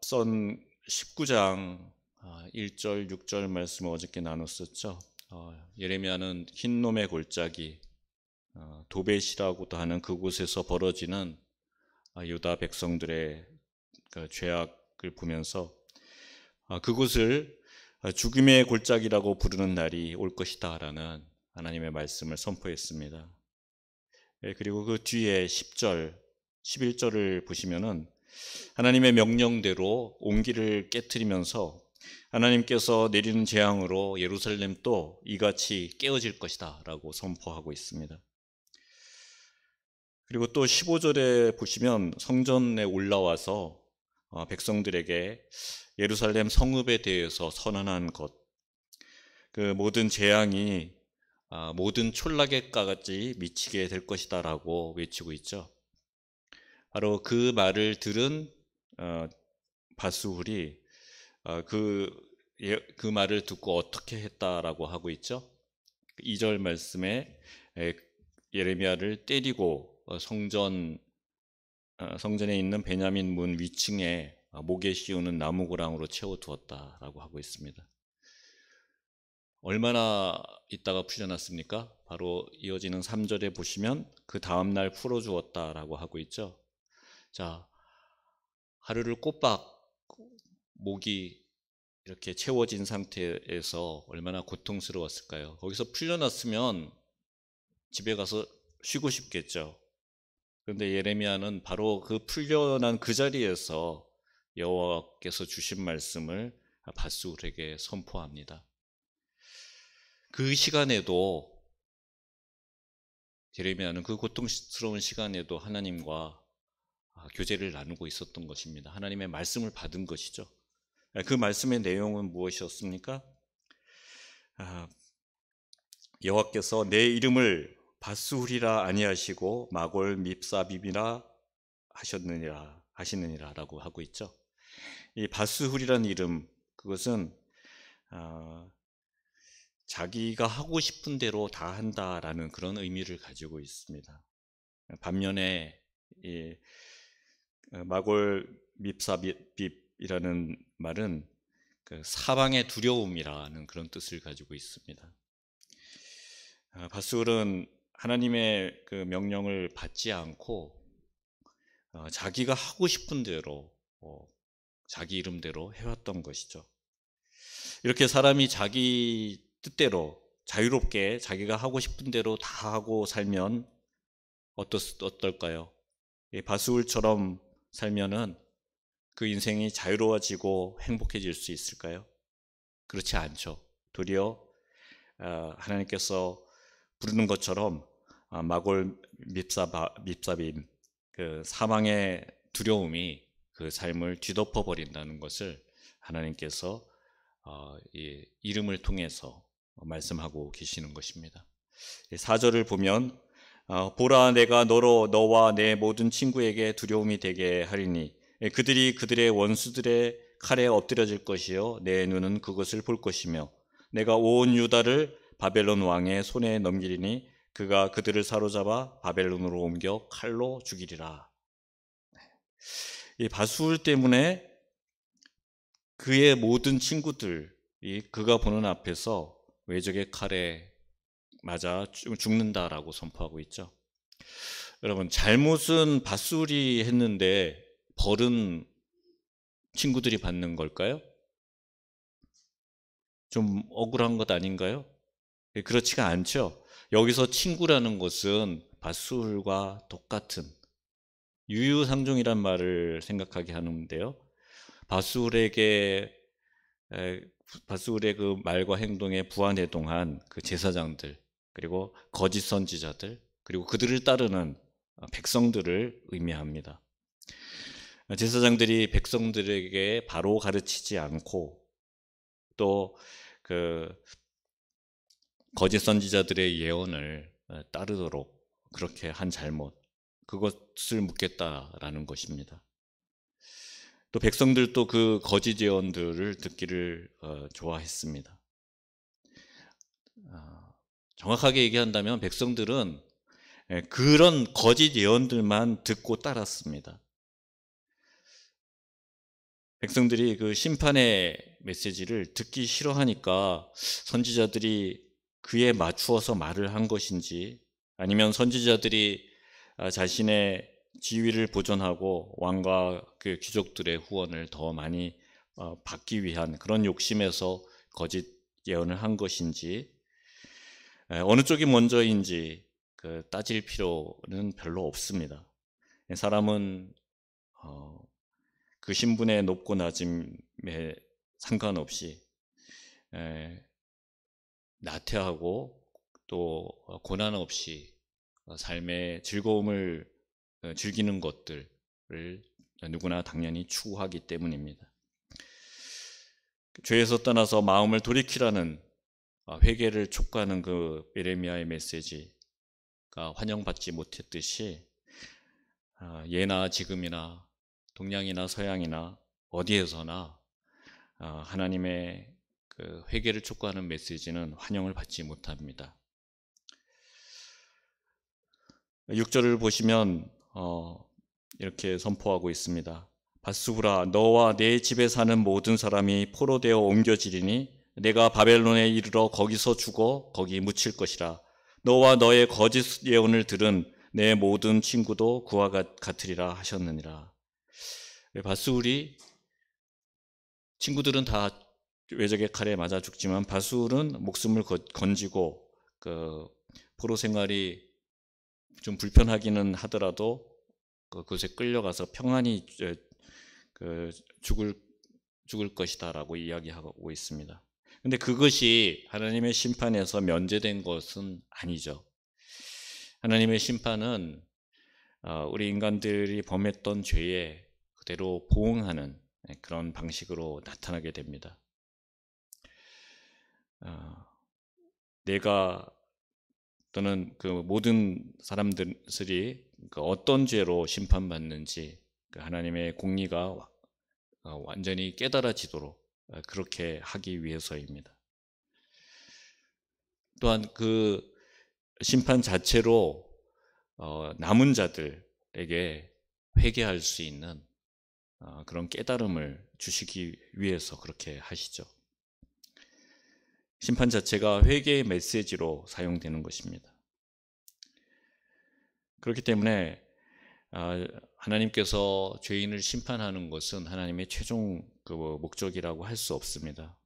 앞선 19장 1절, 6절 말씀을 어저께 나눴었죠. 예레미야는 흰놈의 골짜기, 도벳이라고도 하는 그곳에서 벌어지는 유다 백성들의 그 죄악을 보면서 그곳을 죽음의 골짜기라고 부르는 날이 올 것이다 라는 하나님의 말씀을 선포했습니다. 그리고 그 뒤에 10절, 11절을 보시면은 하나님의 명령대로 옹기를 깨트리면서 하나님께서 내리는 재앙으로 예루살렘도 이같이 깨어질 것이다 라고 선포하고 있습니다. 그리고 또 15절에 보시면 성전에 올라와서 백성들에게 예루살렘 성읍에 대해서 선언한 것, 그 모든 재앙이 모든 촌락에까지 미치게 될 것이다 라고 외치고 있죠. 바로 그 말을 들은 바스훌이 그 말을 듣고 어떻게 했다라고 하고 있죠. 2절 말씀에 예레미야를 때리고 성전에 있는 베냐민 문 위층에 목에 씌우는 나무고랑으로 채워두었다라고 하고 있습니다. 얼마나 있다가 풀려났습니까? 바로 이어지는 3절에 보시면 그 다음날 풀어주었다라고 하고 있죠. 자, 하루를 꼬박 목이 이렇게 채워진 상태에서 얼마나 고통스러웠을까요? 거기서 풀려났으면 집에 가서 쉬고 싶겠죠. 그런데 예레미야는 바로 그 풀려난 그 자리에서 여호와께서 주신 말씀을 바스훌에게 선포합니다. 그 시간에도 예레미야는 그 고통스러운 시간에도 하나님과 교제를 나누고 있었던 것입니다. 하나님의 말씀을 받은 것이죠. 그 말씀의 내용은 무엇이었습니까? 여호와께서 내 이름을 바스훌이라 아니하시고 마골 밉사빕이라 하시느니라라고 하고 있죠. 이 바스훌이라는 이름, 그것은 자기가 하고 싶은 대로 다 한다라는 그런 의미를 가지고 있습니다. 반면에 이 마골 밉사빕이라는 말은 그 사방의 두려움이라는 그런 뜻을 가지고 있습니다. 바스훌은 하나님의 그 명령을 받지 않고 자기가 하고 싶은 대로 자기 이름대로 해왔던 것이죠. 이렇게 사람이 자기 뜻대로 자유롭게 자기가 하고 싶은 대로 다 하고 살면 어떨까요? 바스훌처럼 살면은 그 인생이 자유로워지고 행복해질 수 있을까요? 그렇지 않죠. 도리어 하나님께서 부르는 것처럼 마골 밉사빔, 그 사망의 두려움이 그 삶을 뒤덮어 버린다는 것을 하나님께서 이 이름을 통해서 말씀하고 계시는 것입니다. 4절을 보면 보라, 내가 너와 내 모든 친구에게 두려움이 되게 하리니 그들이 그들의 원수들의 칼에 엎드려질 것이요 내 눈은 그것을 볼 것이며 내가 온 유다를 바벨론 왕의 손에 넘기리니 그가 그들을 사로잡아 바벨론으로 옮겨 칼로 죽이리라. 이 바스훌 때문에 그의 모든 친구들이 그가 보는 앞에서 외적의 칼에 맞아 죽는다라고 선포하고 있죠. 여러분, 잘못은 바스훌이 했는데 벌은 친구들이 받는 걸까요? 좀 억울한 것 아닌가요? 그렇지가 않죠. 여기서 친구라는 것은 바스훌과 똑같은 유유상종이란 말을 생각하게 하는데요. 바스훌의 그 말과 행동에 부안해동한 그 제사장들, 그리고 거짓 선지자들, 그리고 그들을 따르는 백성들을 의미합니다. 제사장들이 백성들에게 바로 가르치지 않고 또 그 거짓 선지자들의 예언을 따르도록 그렇게 한 잘못, 그것을 묻겠다라는 것입니다. 또 백성들도 그 거짓 예언들을 듣기를 좋아했습니다. 정확하게 얘기한다면 백성들은 그런 거짓 예언들만 듣고 따랐습니다. 백성들이 그 심판의 메시지를 듣기 싫어하니까 선지자들이 그에 맞추어서 말을 한 것인지, 아니면 선지자들이 자신의 지위를 보존하고 왕과 그 귀족들의 후원을 더 많이 받기 위한 그런 욕심에서 거짓 예언을 한 것인지, 어느 쪽이 먼저인지 따질 필요는 별로 없습니다. 사람은 그 신분의 높고 낮음에 상관없이 나태하고 또 고난 없이 삶의 즐거움을 즐기는 것들을 누구나 당연히 추구하기 때문입니다. 죄에서 떠나서 마음을 돌이키라는 회개를 촉구하는 그 예레미야의 메시지가 환영받지 못했듯이 예나 지금이나 동양이나 서양이나 어디에서나 하나님의 그 회개를 촉구하는 메시지는 환영을 받지 못합니다. 6절을 보시면 이렇게 선포하고 있습니다. 바스후라, 너와 내 집에 사는 모든 사람이 포로되어 옮겨지리니 내가 바벨론에 이르러 거기서 죽어 거기 묻힐 것이라. 너와 너의 거짓 예언을 들은 내 모든 친구도 그와 같으리라 하셨느니라. 바스훌이, 친구들은 다 외적의 칼에 맞아 죽지만 바스훌은 목숨을 건지고 그 포로 생활이 좀 불편하기는 하더라도 그곳에 끌려가서 평안히 죽을 것이다라고 이야기하고 있습니다. 근데 그것이 하나님의 심판에서 면제된 것은 아니죠. 하나님의 심판은 우리 인간들이 범했던 죄에 그대로 보응하는 그런 방식으로 나타나게 됩니다. 내가 또는 그 모든 사람들이 어떤 죄로 심판받는지 하나님의 공의가 완전히 깨달아지도록 그렇게 하기 위해서입니다. 또한 그 심판 자체로 남은 자들에게 회개할 수 있는 그런 깨달음을 주시기 위해서 그렇게 하시죠. 심판 자체가 회개의 메시지로 사용되는 것입니다. 그렇기 때문에 하나님께서 죄인을 심판하는 것은 하나님의 최종 목적이라고 할 수 없습니다.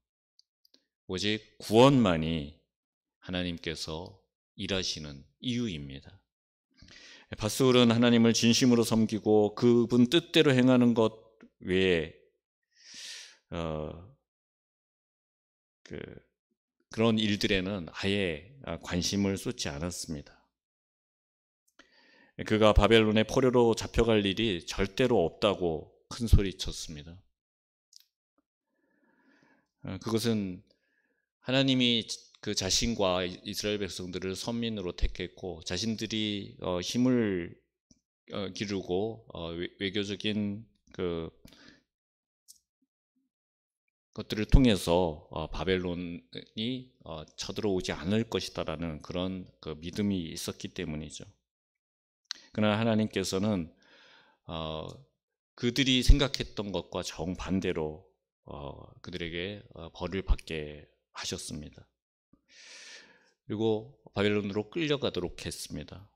오직 구원만이 하나님께서 일하시는 이유입니다. 바스훌은 하나님을 진심으로 섬기고 그분 뜻대로 행하는 것 외에 그런 일들에는 아예 관심을 쏟지 않았습니다. 그가 바벨론의 포로로 잡혀갈 일이 절대로 없다고 큰 소리쳤습니다. 그것은 하나님이 그 자신과 이스라엘 백성들을 선민으로 택했고 자신들이 힘을 기르고 외교적인 그 것들을 통해서 바벨론이 쳐들어오지 않을 것이다라는 그런 그 믿음이 있었기 때문이죠. 그러나 하나님께서는 그들이 생각했던 것과 정반대로 그들에게 벌을 받게 하셨습니다. 그리고 바벨론으로 끌려가도록 했습니다.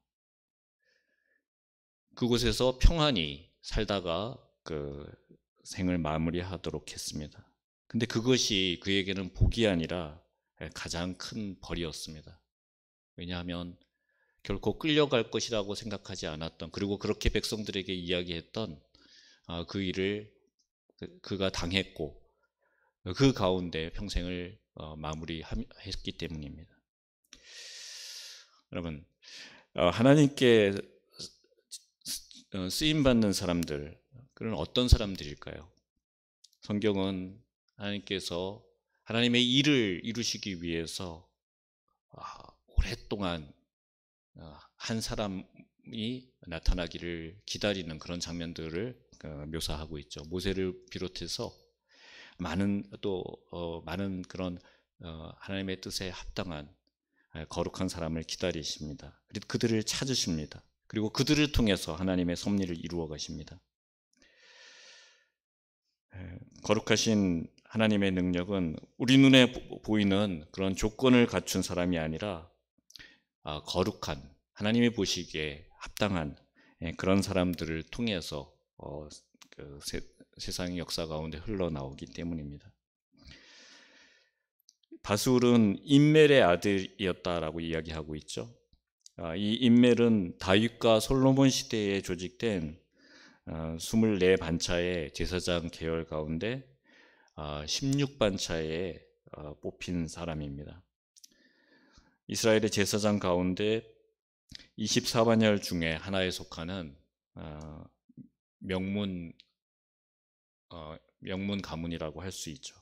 그곳에서 평안히 살다가 그 생을 마무리하도록 했습니다. 근데 그것이 그에게는 복이 아니라 가장 큰 벌이었습니다. 왜냐하면 결코 끌려갈 것이라고 생각하지 않았던, 그리고 그렇게 백성들에게 이야기했던 그 일을 그가 당했고 그 가운데 평생을 마무리했기 때문입니다. 여러분, 하나님께 쓰임받는 사람들, 그런 어떤 사람들일까요? 성경은 하나님께서 하나님의 일을 이루시기 위해서 오랫동안 한 사람이 나타나기를 기다리는 그런 장면들을 묘사하고 있죠. 모세를 비롯해서 많은 그런 하나님의 뜻에 합당한 거룩한 사람을 기다리십니다. 그리고 그들을 찾으십니다. 그리고 그들을 통해서 하나님의 섭리를 이루어 가십니다. 거룩하신 하나님의 능력은 우리 눈에 보이는 그런 조건을 갖춘 사람이 아니라 거룩한 하나님이 보시기에 합당한 그런 사람들을 통해서 그 세상의 역사 가운데 흘러나오기 때문입니다. 바술은 임멜의 아들이었다라고 이야기하고 있죠. 이 임멜은 다윗과 솔로몬 시대에 조직된 24반차의 제사장 계열 가운데 16반차에 뽑힌 사람입니다. 이스라엘의 제사장 가운데 24반열 중에 하나에 속하는 명문 가문이라고 할 수 있죠.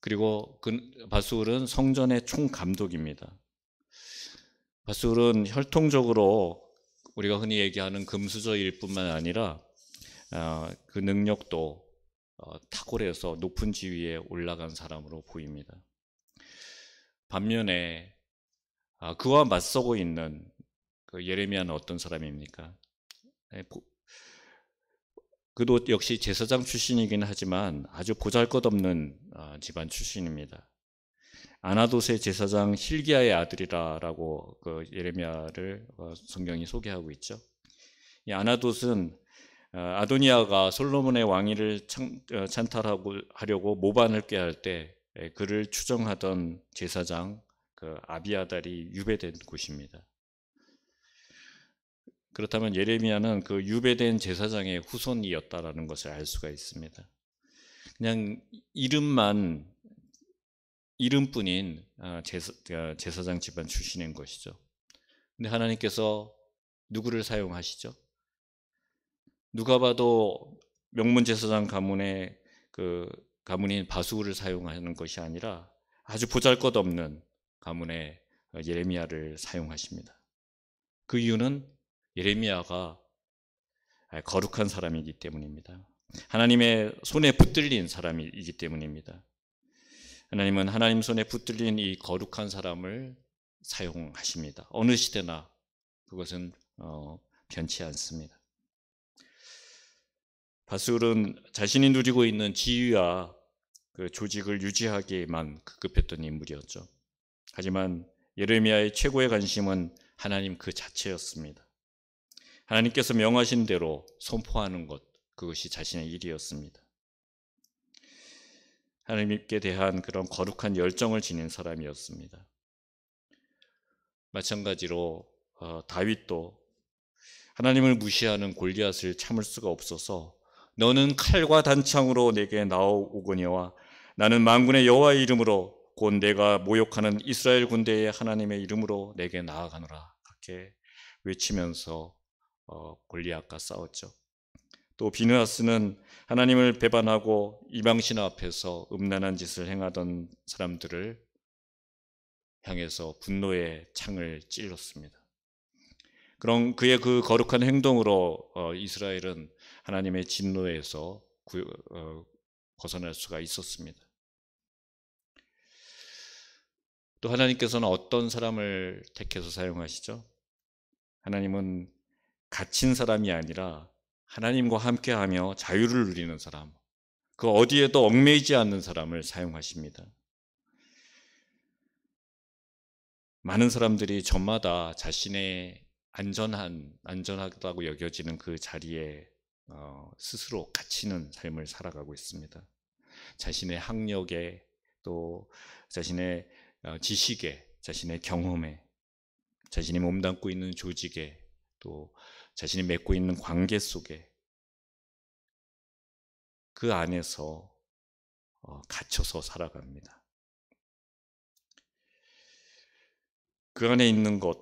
그리고 바술은 성전의 총감독입니다. 바술은 혈통적으로 우리가 흔히 얘기하는 금수저일 뿐만 아니라 그 능력도 탁월해서 높은 지위에 올라간 사람으로 보입니다. 반면에 그와 맞서고 있는 그 예레미야는 어떤 사람입니까? 그도 역시 제사장 출신이긴 하지만 아주 보잘것없는 집안 출신입니다. 아나돗의 제사장 힐기야의 아들이라고 그 예레미야를 성경이 소개하고 있죠. 이 아나돗은 아도니아가 솔로몬의 왕위를 찬탈하려고 모반을 꾀할 때 그를 추정하던 제사장 그 아비아달이 유배된 곳입니다. 그렇다면 예레미야는 그 유배된 제사장의 후손이었다라는 것을 알 수가 있습니다. 그냥 이름뿐인 제사장 집안 출신인 것이죠. 근데 하나님께서 누구를 사용하시죠? 누가 봐도 명문 제사장 가문의 그 가문인 바수를 사용하는 것이 아니라 아주 보잘것없는 가문의 예레미야를 사용하십니다. 그 이유는 예레미야가 거룩한 사람이기 때문입니다. 하나님의 손에 붙들린 사람이기 때문입니다. 하나님은 하나님 손에 붙들린 이 거룩한 사람을 사용하십니다. 어느 시대나 그것은 변치 않습니다. 바술은 자신이 누리고 있는 지위와 그 조직을 유지하기에만 급급했던 인물이었죠. 하지만 예레미야의 최고의 관심은 하나님 그 자체였습니다. 하나님께서 명하신 대로 선포하는 것, 그것이 자신의 일이었습니다. 하나님께 대한 그런 거룩한 열정을 지닌 사람이었습니다. 마찬가지로 다윗도 하나님을 무시하는 골리앗을 참을 수가 없어서 너는 칼과 단창으로 내게 나오거니와 나는 만군의 여호와의 이름으로 곧 내가 모욕하는 이스라엘 군대의 하나님의 이름으로 내게 나아가노라 그렇게 외치면서 골리앗과 싸웠죠. 또 비느하스는 하나님을 배반하고 이방신 앞에서 음란한 짓을 행하던 사람들을 향해서 분노의 창을 찔렀습니다. 그럼 그의 그 거룩한 행동으로 이스라엘은 하나님의 진노에서 벗어날 수가 있었습니다. 또 하나님께서는 어떤 사람을 택해서 사용하시죠? 하나님은 갇힌 사람이 아니라 하나님과 함께하며 자유를 누리는 사람, 그 어디에도 얽매이지 않는 사람을 사용하십니다. 많은 사람들이 저마다 자신의 안전하다고 여겨지는 그 자리에 스스로 갇히는 삶을 살아가고 있습니다. 자신의 학력에 또 자신의 지식에, 자신의 경험에, 자신이 몸담고 있는 조직에, 또 자신이 맺고 있는 관계 속에 그 안에서 갇혀서 살아갑니다. 그 안에 있는 것,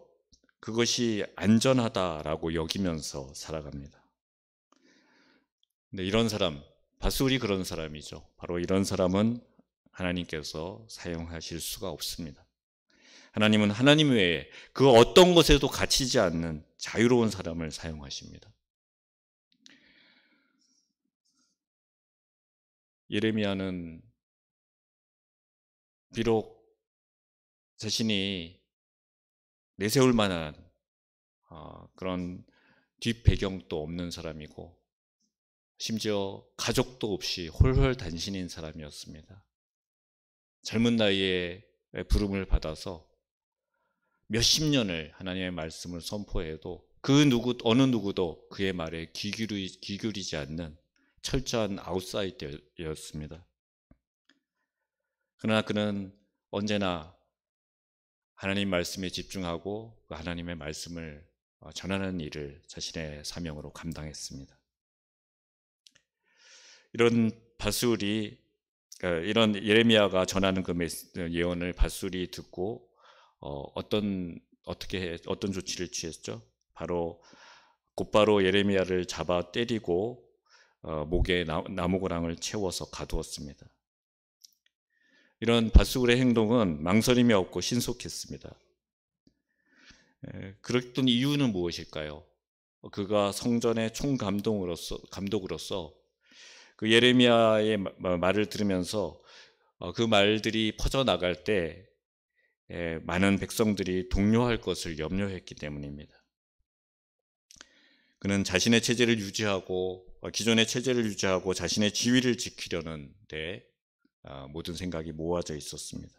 그것이 안전하다라고 여기면서 살아갑니다. 근데 이런 사람, 바술이 그런 사람이죠. 바로 이런 사람은 하나님께서 사용하실 수가 없습니다. 하나님은 하나님 외에 그 어떤 것에도 갇히지 않는 자유로운 사람을 사용하십니다. 예레미야는 비록 자신이 내세울 만한 그런 뒷배경도 없는 사람이고 심지어 가족도 없이 홀홀단신인 사람이었습니다. 젊은 나이에 부름을 받아서 몇십 년을 하나님의 말씀을 선포해도 어느 누구도 그의 말에 귀 기울이지 않는 철저한 아웃사이더였습니다. 그러나 그는 언제나 하나님 말씀에 집중하고 하나님의 말씀을 전하는 일을 자신의 사명으로 감당했습니다. 이런 이런 예레미야가 전하는 그 예언을 밧술이 듣고 어떤 조치를 취했죠? 곧바로 예레미야를 잡아 때리고 목에 나무고랑을 채워서 가두었습니다. 이런 밧술의 행동은 망설임이 없고 신속했습니다. 그랬던 이유는 무엇일까요? 그가 성전의 감독으로서 그 예레미야의 말을 들으면서 그 말들이 퍼져나갈 때 많은 백성들이 동요할 것을 염려했기 때문입니다. 그는 자신의 체제를 유지하고 기존의 체제를 유지하고 자신의 지위를 지키려는 데 모든 생각이 모아져 있었습니다.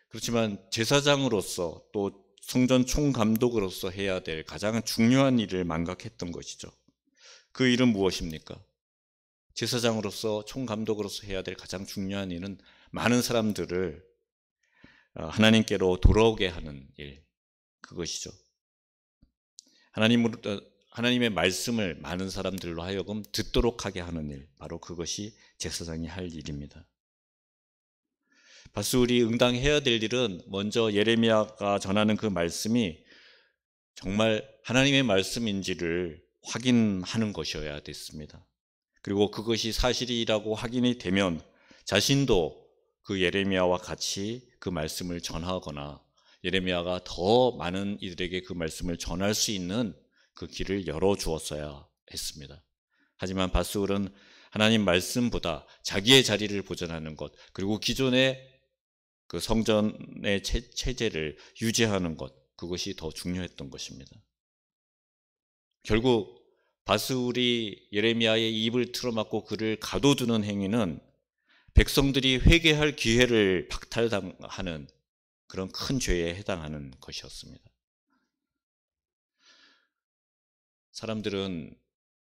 그렇지만 제사장으로서 또 성전 총감독으로서 해야 될 가장 중요한 일을 망각했던 것이죠. 그 일은 무엇입니까? 제사장으로서 총감독으로서 해야 될 가장 중요한 일은 많은 사람들을 하나님께로 돌아오게 하는 일, 그것이죠. 하나님의 말씀을 많은 사람들로 하여금 듣도록 하게 하는 일, 바로 그것이 제사장이 할 일입니다. 밧술이 응당해야 될 일은 먼저 예레미야가 전하는 그 말씀이 정말 하나님의 말씀인지를 확인하는 것이어야 됐습니다. 그리고 그것이 사실이라고 확인이 되면 자신도 그 예레미야와 같이 그 말씀을 전하거나 예레미야가 더 많은 이들에게 그 말씀을 전할 수 있는 그 길을 열어주었어야 했습니다. 하지만 밧술은 하나님 말씀보다 자기의 자리를 보존하는 것, 그리고 기존의 그 성전의 체제를 유지하는 것, 그것이 더 중요했던 것입니다. 결국 밧술이 예레미야의 입을 틀어막고 그를 가둬두는 행위는 백성들이 회개할 기회를 박탈하는 그런 큰 죄에 해당하는 것이었습니다. 사람들은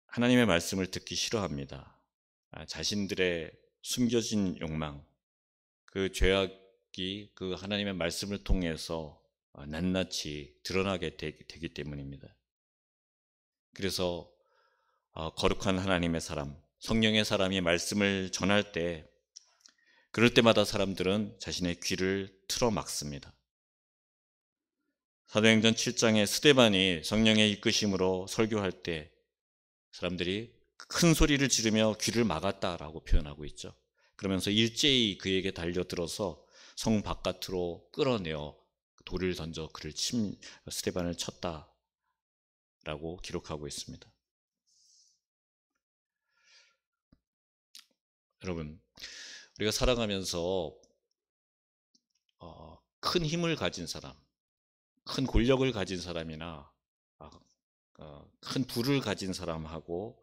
하나님의 말씀을 듣기 싫어합니다. 자신들의 숨겨진 욕망, 그 죄악이 그 하나님의 말씀을 통해서 낱낱이 드러나게 되기 때문입니다. 그래서 거룩한 하나님의 사람, 성령의 사람이 말씀을 전할 때 그럴 때마다 사람들은 자신의 귀를 틀어 막습니다. 사도행전 7장에 스데반이 성령의 이끄심으로 설교할 때 사람들이 큰 소리를 지르며 귀를 막았다라고 표현하고 있죠. 그러면서 일제히 그에게 달려들어서 성 바깥으로 끌어내어 돌을 던져 스데반을 쳤다라고 기록하고 있습니다. 여러분, 우리가 살아가면서 큰 힘을 가진 사람, 큰 권력을 가진 사람이나 큰 부를 가진 사람하고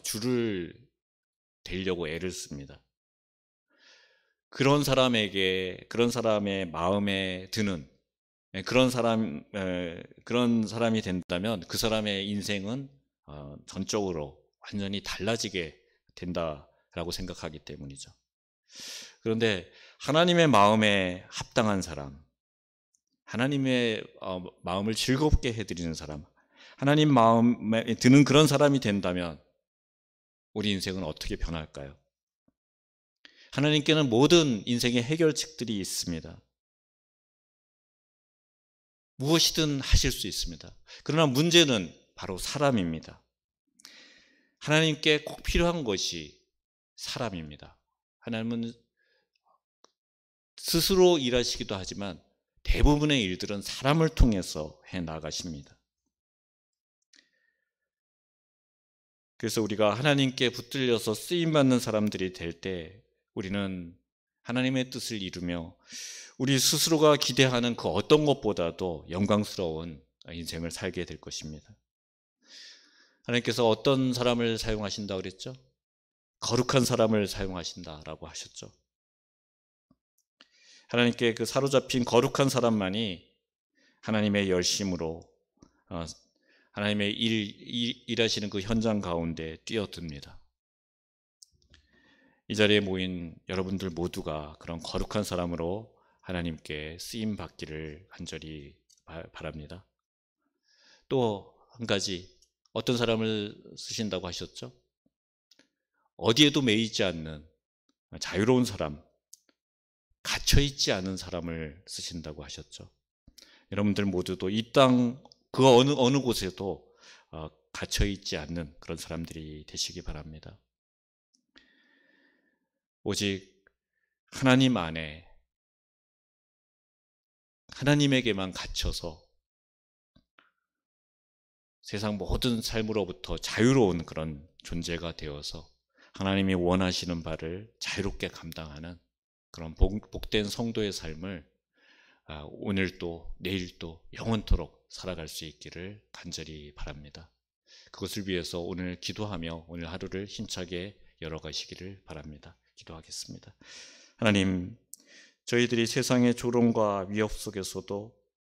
줄을 대려고 애를 씁니다. 그런 사람의 마음에 드는 그런 사람이 된다면 그 사람의 인생은 전적으로 완전히 달라지게 된다라고 생각하기 때문이죠. 그런데 하나님의 마음에 합당한 사람, 하나님의 마음을 즐겁게 해드리는 사람, 하나님 마음에 드는 그런 사람이 된다면 우리 인생은 어떻게 변할까요? 하나님께는 모든 인생의 해결책들이 있습니다. 무엇이든 하실 수 있습니다. 그러나 문제는 바로 사람입니다. 하나님께 꼭 필요한 것이 사람입니다. 하나님은 스스로 일하시기도 하지만 대부분의 일들은 사람을 통해서 해 나가십니다. 그래서 우리가 하나님께 붙들려서 쓰임받는 사람들이 될 때 우리는 하나님의 뜻을 이루며 우리 스스로가 기대하는 그 어떤 것보다도 영광스러운 인생을 살게 될 것입니다. 하나님께서 어떤 사람을 사용하신다고 그랬죠? 거룩한 사람을 사용하신다라고 하셨죠. 하나님께 그 사로잡힌 거룩한 사람만이 하나님의 열심으로 하나님의 일하시는 그 현장 가운데 뛰어듭니다. 이 자리에 모인 여러분들 모두가 그런 거룩한 사람으로 하나님께 쓰임 받기를 간절히 바랍니다. 또 한 가지, 어떤 사람을 쓰신다고 하셨죠? 어디에도 매이지 않는 자유로운 사람, 갇혀있지 않은 사람을 쓰신다고 하셨죠. 여러분들 모두도 이 땅 그 어느 곳에도 갇혀있지 않는 그런 사람들이 되시기 바랍니다. 오직 하나님 안에 하나님에게만 갇혀서 세상 모든 삶으로부터 자유로운 그런 존재가 되어서 하나님이 원하시는 바를 자유롭게 감당하는 그런 복된 성도의 삶을 오늘도 내일도 영원토록 살아갈 수 있기를 간절히 바랍니다. 그것을 위해서 오늘 기도하며 오늘 하루를 힘차게 열어가시기를 바랍니다. 기도하겠습니다. 하나님, 저희들이 세상의 조롱과 위협 속에서도